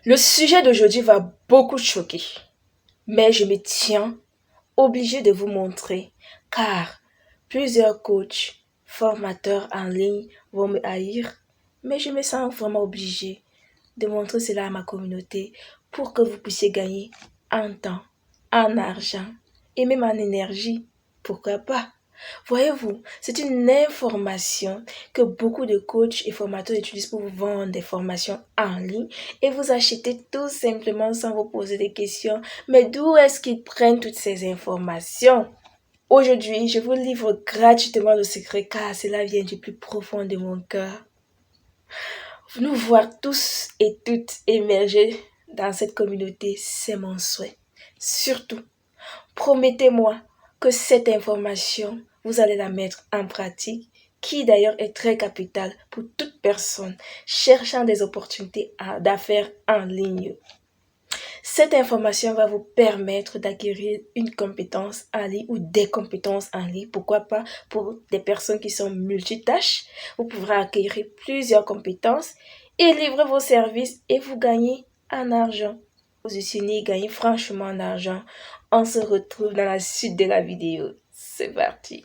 Le sujet d'aujourd'hui va beaucoup choquer, mais je me tiens obligée de vous montrer, car plusieurs coachs, formateurs en ligne vont me haïr, mais je me sens vraiment obligée de montrer cela à ma communauté pour que vous puissiez gagner en temps, en argent et même en énergie. Pourquoi pas? Voyez-vous, c'est une information que beaucoup de coachs et formateurs utilisent pour vous vendre des formations en ligne et vous achetez tout simplement sans vous poser des questions. Mais d'où est-ce qu'ils prennent toutes ces informations? Aujourd'hui, je vous livre gratuitement le secret car cela vient du plus profond de mon cœur. Nous voir tous et toutes émerger dans cette communauté, c'est mon souhait. Surtout, promettez-moi que cette information, vous allez la mettre en pratique, qui d'ailleurs est très capitale pour toute personne cherchant des opportunités d'affaires en ligne. Cette information va vous permettre d'acquérir une compétence en ligne ou des compétences en ligne. Pourquoi pas pour des personnes qui sont multitâches. Vous pourrez acquérir plusieurs compétences et livrer vos services et vous gagnez en argent. Positionner et gagner franchement en argent. On se retrouve dans la suite de la vidéo. C'est parti.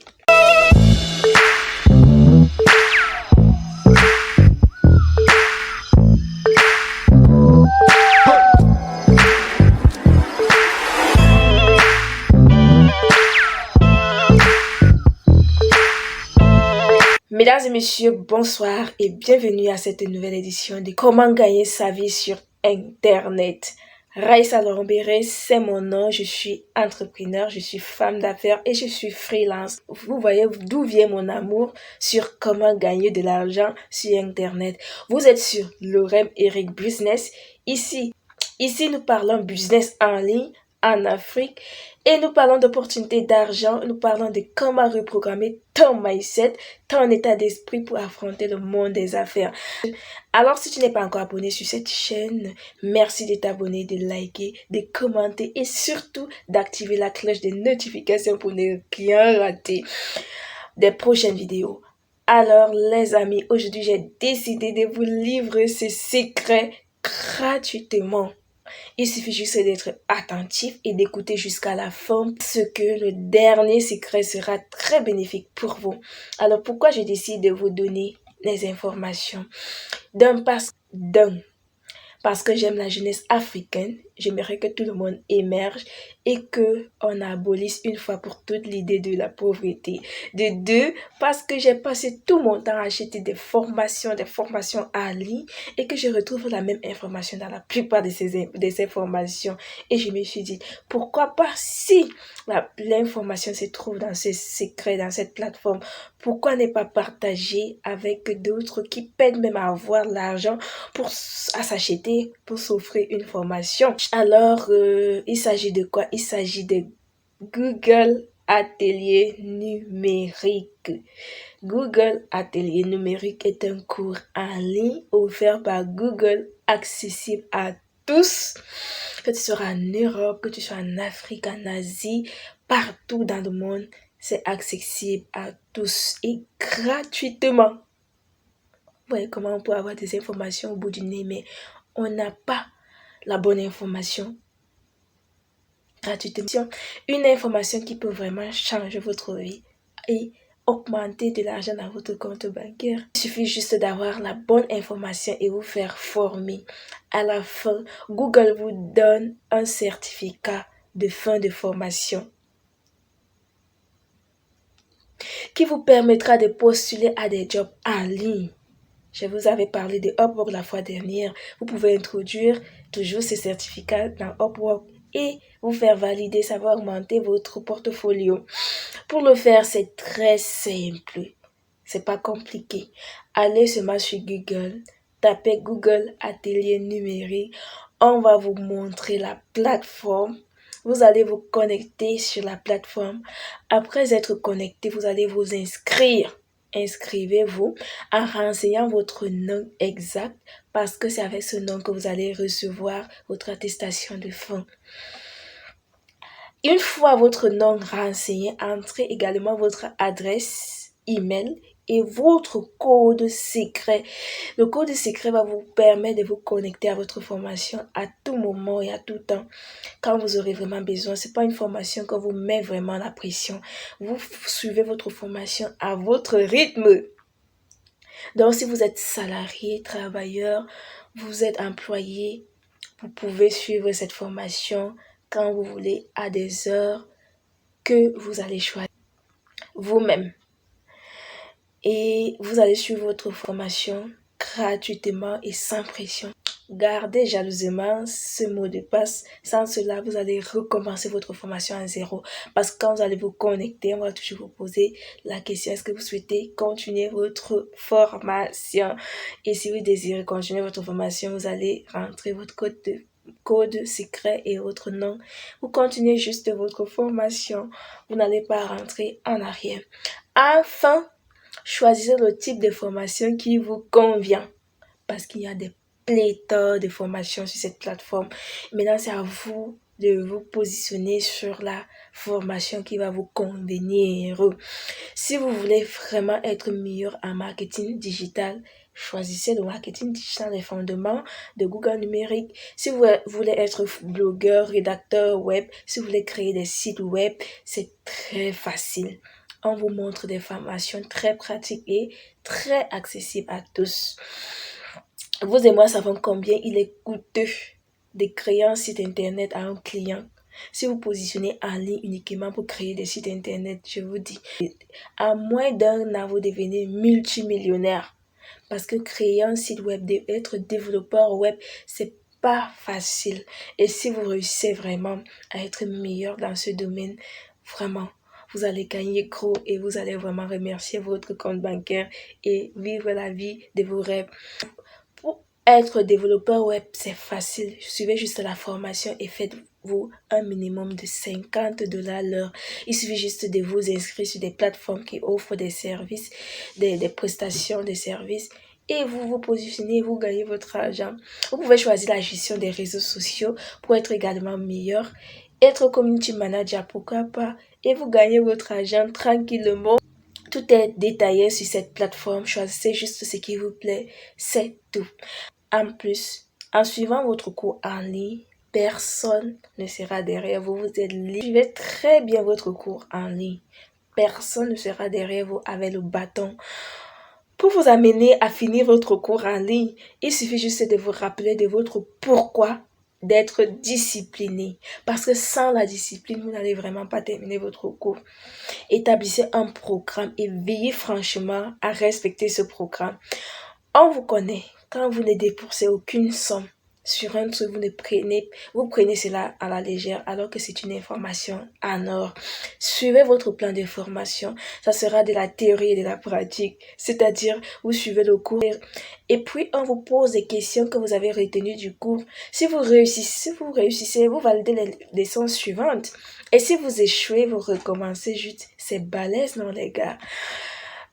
Mesdames et messieurs, bonsoir et bienvenue à cette nouvelle édition de Comment gagner sa vie sur Internet. Raïssa Lorambéré, c'est mon nom, je suis entrepreneur, je suis femme d'affaires et je suis freelance. Vous voyez d'où vient mon amour sur comment gagner de l'argent sur Internet. Vous êtes sur Lorem Eric Business. Ici, nous parlons business en ligne en Afrique et nous parlons d'opportunités d'argent, nous parlons de comment reprogrammer ton mindset, ton état d'esprit pour affronter le monde des affaires. Alors si tu n'es pas encore abonné sur cette chaîne, merci de t'abonner, de liker, de commenter et surtout d'activer la cloche de notification pour ne rien rater des prochaines vidéos. Alors les amis, aujourd'hui j'ai décidé de vous livrer ce secret gratuitement. Il suffit juste d'être attentif et d'écouter jusqu'à la fin parce que le dernier secret sera très bénéfique pour vous. Alors pourquoi je décide de vous donner les informations? Parce que j'aime la jeunesse africaine, j'aimerais que tout le monde émerge et que on abolisse une fois pour toutes l'idée de la pauvreté. De deux, parce que j'ai passé tout mon temps à acheter des formations en ligne et que je retrouve la même information dans la plupart de ces formations. Et je me suis dit, pourquoi pas si l'information se trouve dans ce secret, dans cette plateforme, pourquoi ne pas partager avec d'autres qui peinent même à avoir l'argent à s'acheter pour s'offrir une formation. Alors, il s'agit de quoi? Il s'agit de Google Atelier numérique. Google Atelier numérique est un cours en ligne offert par Google, accessible à tous, que tu sois en Europe, que tu sois en Afrique, en Asie, partout dans le monde, c'est accessible à tous et gratuitement. Vous voyez comment on peut avoir des informations au bout du nez, mais on n'a pas la bonne information gratuitement. Une information qui peut vraiment changer votre vie et augmenter de l'argent dans votre compte bancaire. Il suffit juste d'avoir la bonne information et vous faire former. À la fin, Google vous donne un certificat de fin de formation qui vous permettra de postuler à des jobs en ligne. Je vous avais parlé de Upwork la fois dernière. Vous pouvez introduire toujours ces certificats dans Upwork et vous faire valider, ça va augmenter votre portfolio. Pour le faire, c'est très simple. C'est pas compliqué. Allez seulement sur Google, tapez Google Atelier numérique. On va vous montrer la plateforme. Vous allez vous connecter sur la plateforme. Après être connecté, vous allez vous inscrire. Inscrivez-vous en renseignant votre nom exact parce que c'est avec ce nom que vous allez recevoir votre attestation de fin. Une fois votre nom renseigné, entrez également votre adresse email et votre code secret. Le code secret va vous permettre de vous connecter à votre formation à tout moment et à tout temps quand vous aurez vraiment besoin. C'est pas une formation qui vous met vraiment la pression. Vous suivez votre formation à votre rythme. Donc, si vous êtes salarié, travailleur, vous êtes employé, vous pouvez suivre cette formation quand vous voulez à des heures que vous allez choisir vous-même. Et vous allez suivre votre formation gratuitement et sans pression. Gardez jalousement ce mot de passe. Sans cela, vous allez recommencer votre formation à zéro. Parce que quand vous allez vous connecter, on va toujours vous poser la question, est-ce que vous souhaitez continuer votre formation? Et si vous désirez continuer votre formation, vous allez rentrer votre code secret et votre nom. Vous continuez juste votre formation. Vous n'allez pas rentrer en arrière. Enfin, choisissez le type de formation qui vous convient. Parce qu'il y a des pléthores de formations sur cette plateforme. Maintenant, c'est à vous de vous positionner sur la formation qui va vous convenir. Si vous voulez vraiment être meilleur en marketing digital, choisissez le marketing digital, les fondements de Google numérique. Si vous voulez être blogueur, rédacteur web, si vous voulez créer des sites web, c'est très facile. On vous montre des formations très pratiques et très accessibles à tous. Vous et moi savons combien il est coûteux de créer un site internet à un client. Si vous positionnez en ligne uniquement pour créer des sites internet, je vous dis, à moins d'un an, vous devenez multimillionnaire. Parce que créer un site web, être développeur web, c'est pas facile. Et si vous réussissez vraiment à être meilleur dans ce domaine, vraiment, vous allez gagner gros et vous allez vraiment remercier votre compte bancaire et vivre la vie de vos rêves. Pour être développeur web, c'est facile. Suivez juste la formation et faites-vous un minimum de $50 l'heure. Il suffit juste de vous inscrire sur des plateformes qui offrent des services, des prestations de services. Et vous vous positionnez, vous gagnez votre argent. Vous pouvez choisir la gestion des réseaux sociaux pour être également meilleur. Être community manager, pourquoi pas. Et vous gagnez votre argent tranquillement. Tout est détaillé sur cette plateforme. Choisissez juste ce qui vous plaît. C'est tout. En plus, en suivant votre cours en ligne, personne ne sera derrière vous. Vous êtes libre. Suivez très bien votre cours en ligne. Personne ne sera derrière vous avec le bâton pour vous amener à finir votre cours en ligne. Il suffit juste de vous rappeler de votre pourquoi d'être discipliné. Parce que sans la discipline, vous n'allez vraiment pas terminer votre cours. Établissez un programme et veillez franchement à respecter ce programme. On vous connaît. Quand vous ne dépensez aucune somme sur un truc, vous prenez cela à la légère alors que c'est une information en or. Suivez votre plan de formation. Ça sera de la théorie et de la pratique. C'est-à-dire, vous suivez le cours et puis on vous pose des questions que vous avez retenues du cours. Si vous réussissez, vous validez les leçons suivantes. Et si vous échouez, vous recommencez juste. C'est balèze, non, les gars?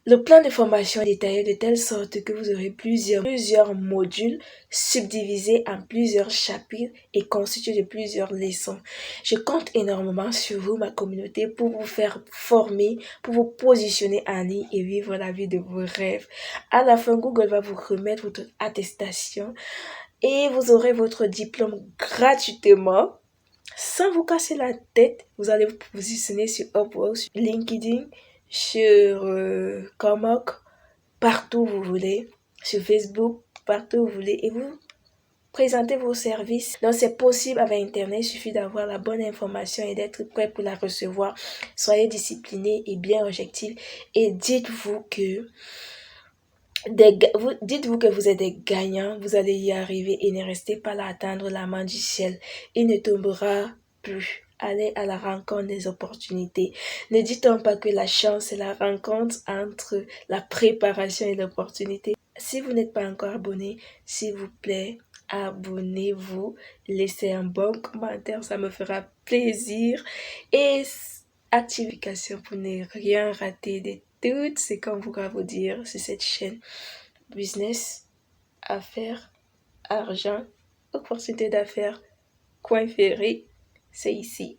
Le plan de formation est détaillé de telle sorte que vous aurez plusieurs modules subdivisés en plusieurs chapitres et constitués de plusieurs leçons. Je compte énormément sur vous, ma communauté, pour vous faire former, pour vous positionner en ligne et vivre la vie de vos rêves. À la fin, Google va vous remettre votre attestation et vous aurez votre diplôme gratuitement. Sans vous casser la tête, vous allez vous positionner sur Upwork, sur LinkedIn, sur Comoc, partout où vous voulez, sur Facebook, partout où vous voulez, et vous présentez vos services. Donc c'est possible avec Internet, il suffit d'avoir la bonne information et d'être prêt pour la recevoir. Soyez discipliné et bien objectif et dites-vous que vous êtes des gagnants, vous allez y arriver et ne restez pas là à attendre la main du ciel. Il ne tombera plus. Allez à la rencontre des opportunités. Ne dites-on pas que la chance est la rencontre entre la préparation et l'opportunité? Si vous n'êtes pas encore abonné, s'il vous plaît, abonnez-vous. Laissez un bon commentaire, ça me fera plaisir. Et activez l'application pour ne rien rater de tout ce qu'on pourra vous dire sur cette chaîne. Business, affaires, argent, opportunité d'affaires, coin ferré, c'est ici.